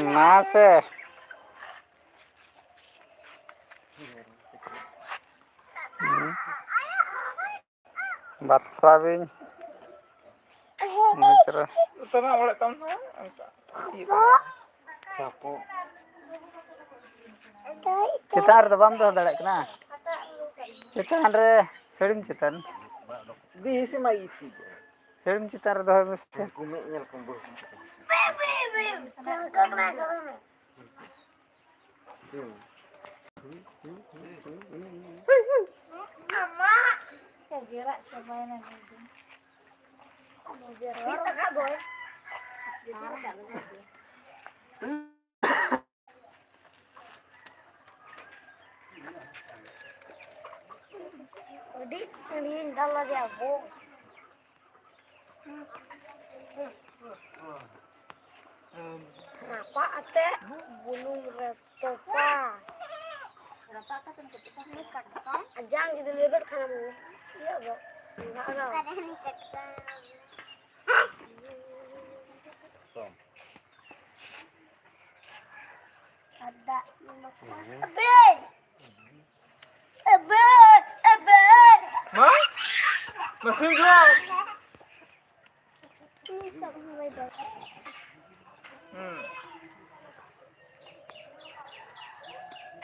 masih. Bat praving. Mitra. Utama oleh tahun Sapo. Citar tuh bam tuh dalek kena. Citar re, serim citar. Di si mai itu. Serim citar tuh harus. Kumek nyel kumpul. Gerak siapa yang nanti? Kita kak boy. Udah, ini kalau dia bu. Kenapa ate gunung Retopa? Berapa kata ini kakak? Ajang gitu lihat kamu. Iya bu. Enggak ada. Ada nih kakak. Ada Eben. Eben. Eben. Hah? Mesin jual. Ini sampai dah.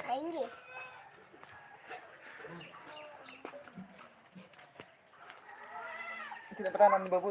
Kain dia. Tidak pernah nanti babu.